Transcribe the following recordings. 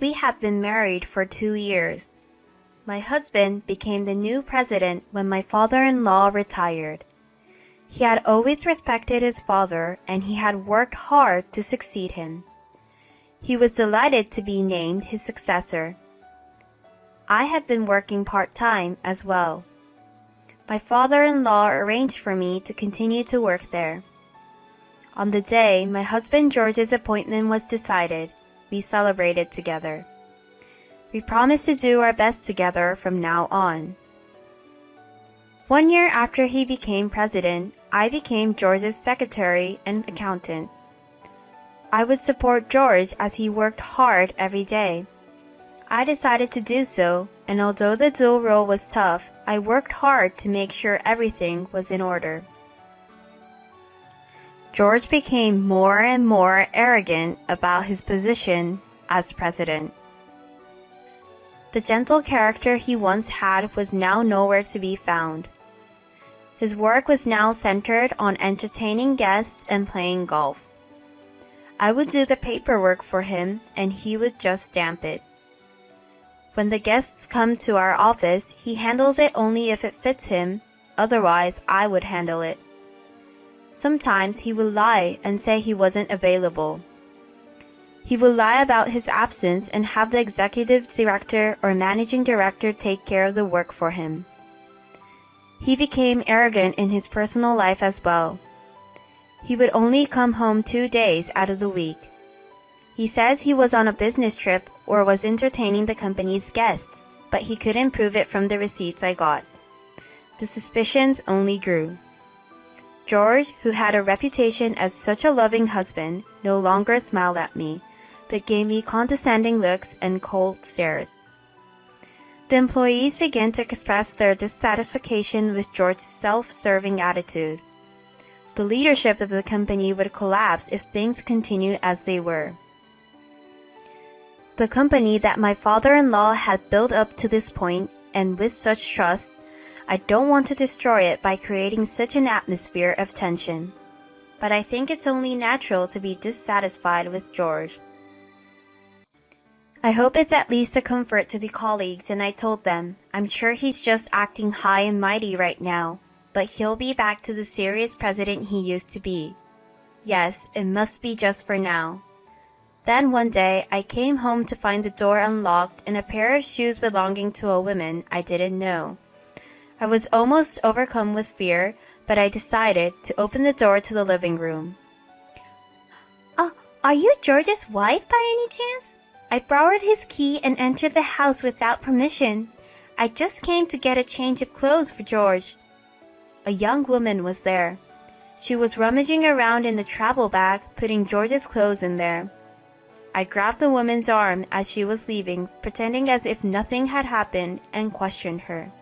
We had been married for 2 years. My husband became the new president when my father-in-law retired. He had always respected his father and he had worked hard to succeed him. He was delighted to be named his successor. I had been working part-time as well. My father-in-law arranged for me to continue to work there. On the day my husband George's appointment was decided, we celebrated together. We promised to do our best together from now on. 1 year after he became president, I became George's secretary and accountant. I would support George as he worked hard every day. I decided to do so, and although the dual role was tough, I worked hard to make sure everything was in order. George became more and more arrogant about his position as president. The gentle character he once had was now nowhere to be found. His work was now centered on entertaining guests and playing golf. I would do the paperwork for him and he would just stamp it. When the guests come to our office, he handles it only if it fits him, otherwise I would handle it. Sometimes he would lie and say he wasn't available. He would lie about his absence and have the executive director or managing director take care of the work for him. He became arrogant in his personal life as well. He would only come home 2 days out of the week. He says he was on a business trip or was entertaining the company's guests, but he couldn't prove it from the receipts I got. The suspicions only grew. George, who had a reputation as such a loving husband, no longer smiled at me, but gave me condescending looks and cold stares. The employees began to express their dissatisfaction with George's self-serving attitude. The leadership of the company would collapse if things continued as they were. The company that my father-in-law had built up to this point, and with such trust, I don't want to destroy it by creating such an atmosphere of tension. But I think it's only natural to be dissatisfied with George. I hope it's at least a comfort to the colleagues, and I told them, I'm sure he's just acting high and mighty right now, but he'll be back to the serious president he used to be. Yes, it must be just for now. Then one day, I came home to find the door unlocked and a pair of shoes belonging to a woman I didn't know. I was almost overcome with fear, but I decided to open the door to the living room. Are you George's wife by any chance? I borrowed his key and entered the house without permission. I just came to get a change of clothes for George. A young woman was there. She was rummaging around in the travel bag, putting George's clothes in there. I grabbed the woman's arm as she was leaving, pretending as if nothing had happened, and questioned her.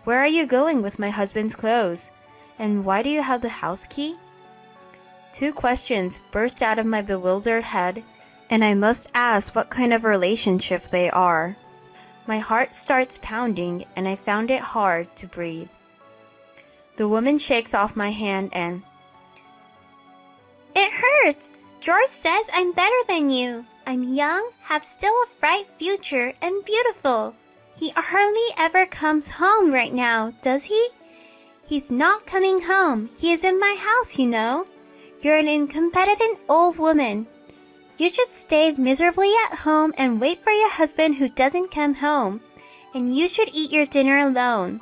Where are you going with my husband's clothes? And why do you have the house key? 2 questions burst out of my bewildered head, and I must ask what kind of relationship they are. My heart starts pounding, and I found it hard to breathe. The woman shakes off my hand and... It hurts! George says I'm better than you. I'm young, have still a bright future, and beautiful. He hardly ever comes home right now, does he? He's not coming home. He is in my house, you know. You're an incompetent old woman. You should stay miserably at home and wait for your husband who doesn't come home. And you should eat your dinner alone.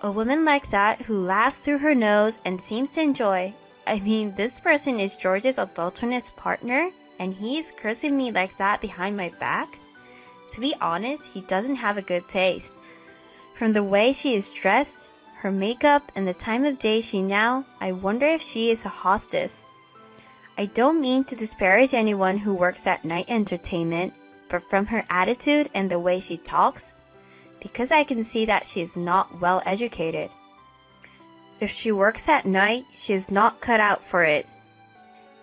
A woman like that who laughs through her nose and seems to enjoy. I mean, this person is George's adulterous partner, and he's cursing me like that behind my back? To be honest, he doesn't have a good taste. From the way she is dressed, her makeup, and the time of day I wonder if she is a hostess. I don't mean to disparage anyone who works at night entertainment, but from her attitude and the way she talks, because I can see that she is not well educated. If she works at night, she is not cut out for it.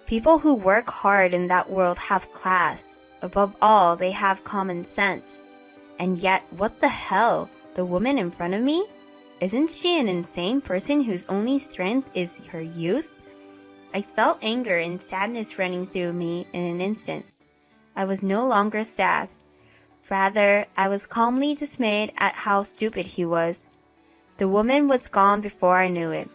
People who work hard in that world have class. Above all, they have common sense. And yet, what the hell? The woman in front of me? Isn't she an insane person whose only strength is her youth? I felt anger and sadness running through me in an instant. I was no longer sad. Rather, I was calmly dismayed at how stupid he was. The woman was gone before I knew it.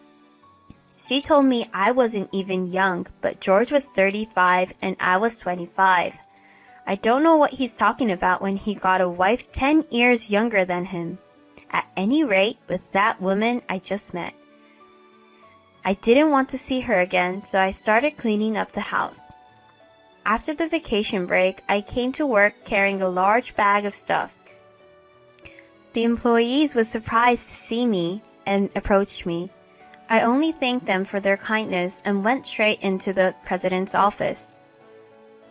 She told me I wasn't even young, but George was 35 and I was 25. I don't know what he's talking about when he got a wife 10 years younger than him. At any rate, with that woman I just met. I didn't want to see her again, so I started cleaning up the house. After the vacation break, I came to work carrying a large bag of stuff. The employees were surprised to see me and approached me. I only thanked them for their kindness and went straight into the president's office.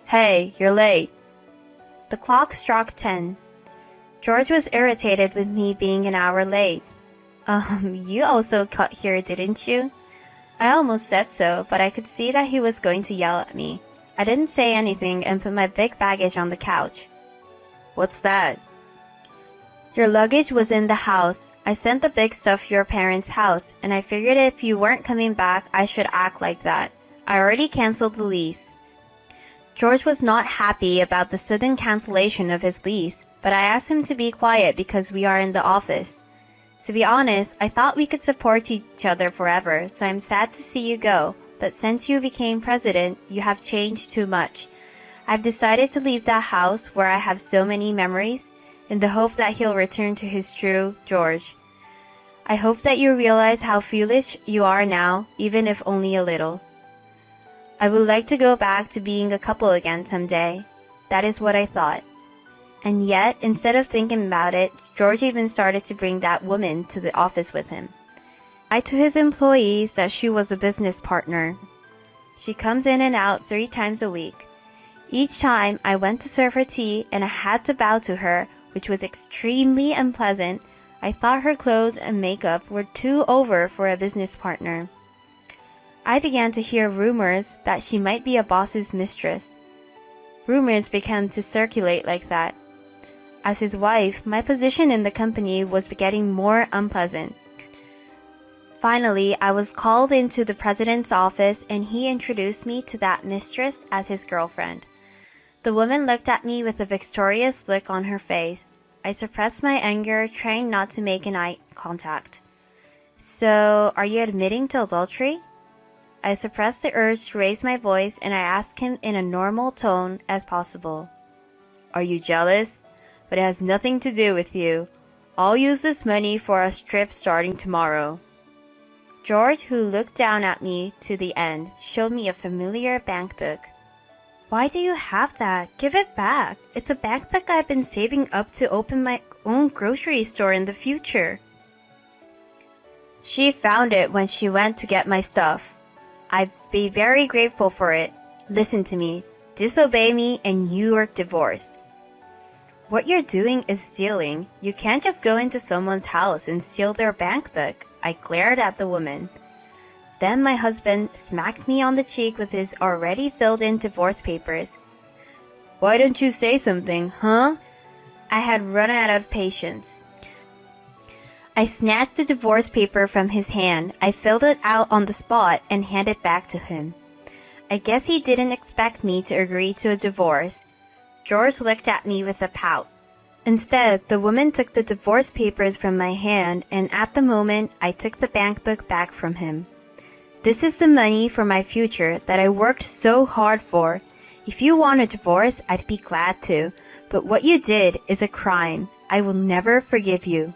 "Hey, you're late." The clock struck 10. George was irritated with me being an hour late. You also got here, didn't you?" I almost said so, but I could see that he was going to yell at me. I didn't say anything and put my big baggage on the couch. "What's that?" "Your luggage was in the house. I sent the big stuff to your parents' house, and I figured if you weren't coming back, I should act like that. I already canceled the lease." George was not happy about the sudden cancellation of his lease, but I asked him to be quiet because we are in the office. To be honest, I thought we could support each other forever, so I'm sad to see you go, but since you became president, you have changed too much. I've decided to leave that house where I have so many memories, in the hope that he'll return to his true George. I hope that you realize how foolish you are now, even if only a little. I would like to go back to being a couple again someday. That is what I thought. And yet, instead of thinking about it, George even started to bring that woman to the office with him. I lied to his employees that she was a business partner. She comes in and out 3 times a week. Each time I went to serve her tea and I had to bow to her, which was extremely unpleasant. I thought her clothes and makeup were too over for a business partner. I began to hear rumors that she might be a boss's mistress. Rumors began to circulate like that. As his wife, my position in the company was getting more unpleasant. Finally, I was called into the president's office and he introduced me to that mistress as his girlfriend. The woman looked at me with a victorious look on her face. I suppressed my anger, trying not to make an eye contact. "So, are you admitting to adultery?" I suppressed the urge to raise my voice and I asked him in a normal tone as possible. "Are you jealous? But it has nothing to do with you. I'll use this money for a trip starting tomorrow." George, who looked down at me to the end, showed me a familiar bank book. "Why do you have that? Give it back. It's a bank book I've been saving up to open my own grocery store in the future." She found it when she went to get my stuff. I'd be very grateful for it. Listen to me. Disobey me and you are divorced. What you're doing is stealing. You can't just go into someone's house and steal their bank book. I glared at the woman. Then my husband smacked me on the cheek with his already filled-in divorce papers. "Why don't you say something, huh?" I had run out of patience. I snatched the divorce paper from his hand. I filled it out on the spot and handed it back to him. I guess he didn't expect me to agree to a divorce. George looked at me with a pout. Instead, the woman took the divorce papers from my hand, and at the moment, I took the bank book back from him. "This is the money for my future that I worked so hard for. If you want a divorce, I'd be glad to, but what you did is a crime. I will never forgive you."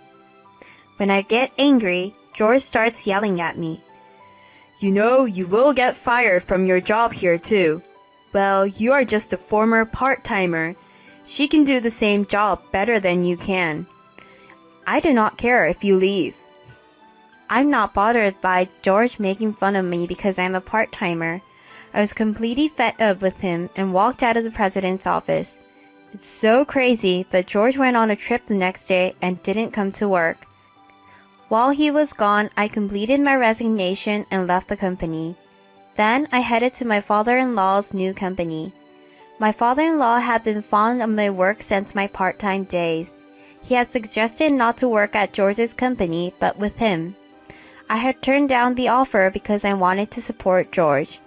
When I get angry, George starts yelling at me. "You know, you will get fired from your job here too. Well, you are just a former part-timer. She can do the same job better than you can. I do not care if you leave." I'm not bothered by George making fun of me because I'm a part-timer. I was completely fed up with him and walked out of the president's office. It's so crazy, but George went on a trip the next day and didn't come to work. While he was gone, I completed my resignation and left the company. Then I headed to my father-in-law's new company. My father-in-law had been fond of my work since my part-time days. He had suggested not to work at George's company, but with him. I had turned down the offer because I wanted to support George.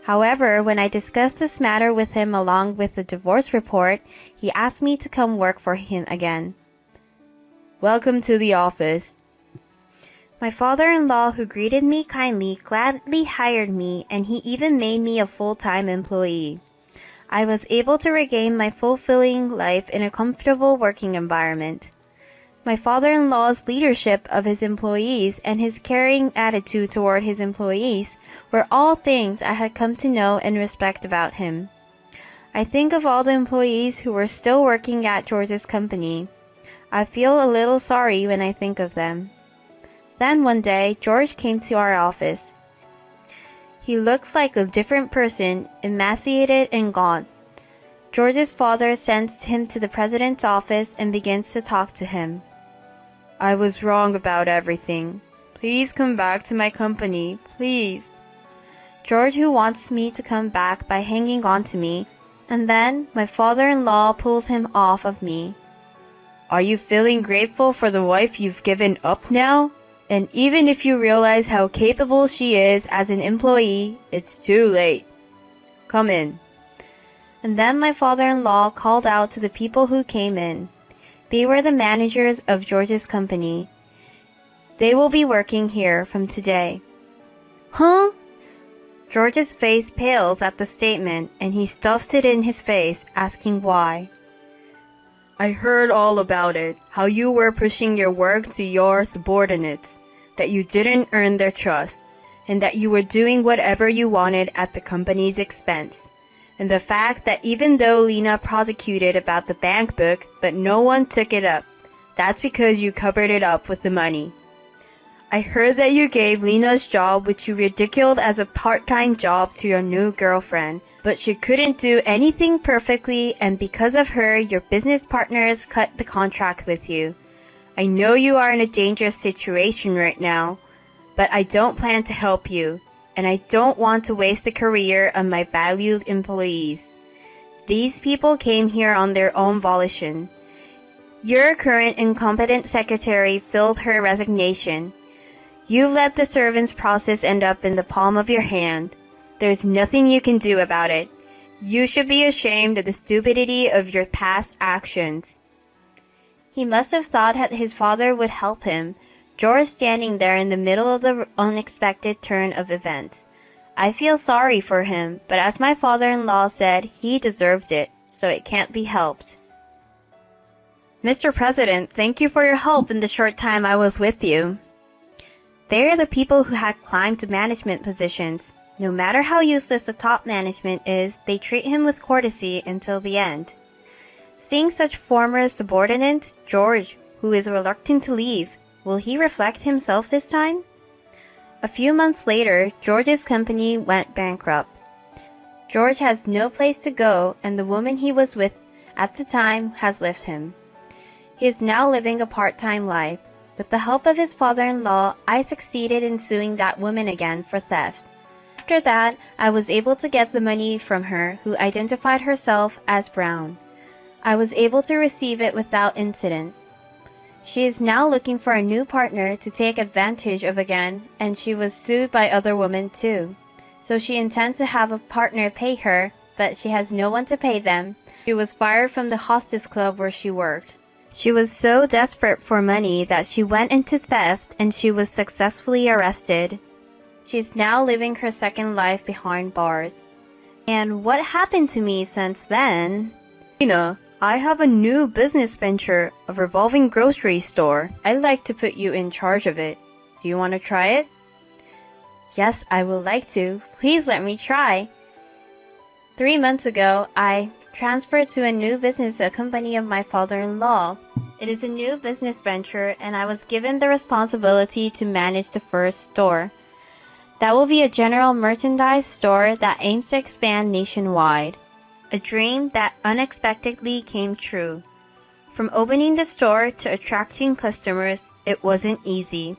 However, when I discussed this matter with him along with the divorce report, he asked me to come work for him again. Welcome to the office. My father-in-law, who greeted me kindly, gladly hired me, and he even made me a full-time employee. I was able to regain my fulfilling life in a comfortable working environment. My father-in-law's leadership of his employees and his caring attitude toward his employees were all things I had come to know and respect about him. I think of all the employees who were still working at George's company. I feel a little sorry when I think of them. Then one day, George came to our office. He looked like a different person, emaciated and gaunt. George's father sends him to the president's office and begins to talk to him. I was wrong about everything. Please come back to my company, please. George, who wants me to come back by hanging on to me, and then my father-in-law pulls him off of me. Are you feeling grateful for the wife you've given up now? And even if you realize how capable she is as an employee, it's too late. Come in. And then my father-in-law called out to the people who came in. They were the managers of George's company. They will be working here from today. Huh? George's face pales at the statement, and he stuffs it in his face, asking why. I heard all about it, how you were pushing your work to your subordinates, that you didn't earn their trust, and that you were doing whatever you wanted at the company's expense. And the fact that even though Lena prosecuted about the bank book, but no one took it up, that's because you covered it up with the money. I heard that you gave Lena's job, which you ridiculed as a part-time job, to your new girlfriend, but she couldn't do anything perfectly, and because of her, your business partners cut the contract with you. I know you are in a dangerous situation right now, but I don't plan to help you, and I don't want to waste the career of my valued employees. These people came here on their own volition. Your current incompetent secretary filled her resignation. You let the servants' process end up in the palm of your hand. There's nothing you can do about it. You should be ashamed of the stupidity of your past actions. He must have thought that his father would help him, George standing there in the middle of the unexpected turn of events. I feel sorry for him, but as my father-in-law said, he deserved it, so it can't be helped. Mr. President, thank you for your help in the short time I was with you. They are the people who had climbed to management positions. No matter how useless the top management is, they treat him with courtesy until the end. Seeing such former subordinates, George, who is reluctant to leave, will he reflect himself this time? A few months later, George's company went bankrupt. George has no place to go, and the woman he was with at the time has left him. He is now living a part-time life. With the help of his father-in-law, I succeeded in suing that woman again for theft. After that, I was able to get the money from her, who identified herself as Brown. I was able to receive it without incident. She is now looking for a new partner to take advantage of again, and she was sued by other women too. So she intends to have a partner pay her, but she has no one to pay them. She was fired from the hostess club where she worked. She was so desperate for money that she went into theft, and she was successfully arrested. She's now living her second life behind bars. And what happened to me since then? Lena, I have a new business venture, a revolving grocery store. I'd like to put you in charge of it. Do you want to try it? Yes, I would like to. Please let me try. 3 months ago, I transferred to a new business, a company of my father-in-law. It is a new business venture, and I was given the responsibility to manage the first store. That will be a general merchandise store that aims to expand nationwide. A dream that unexpectedly came true. From opening the store to attracting customers, it wasn't easy.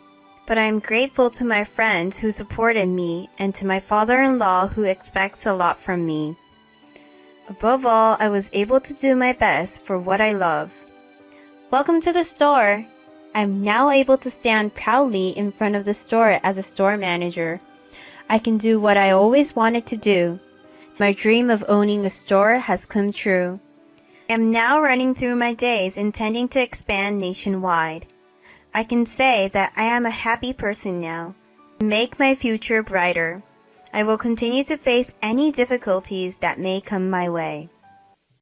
But I am grateful to my friends who supported me and to my father-in-law who expects a lot from me. Above all, I was able to do my best for what I love. Welcome to the store. I'm now able to stand proudly in front of the store as a store manager. I can do what I always wanted to do. My dream of owning a store has come true. I am now running through my days intending to expand nationwide. I can say that I am a happy person now. Make my future brighter. I will continue to face any difficulties that may come my way.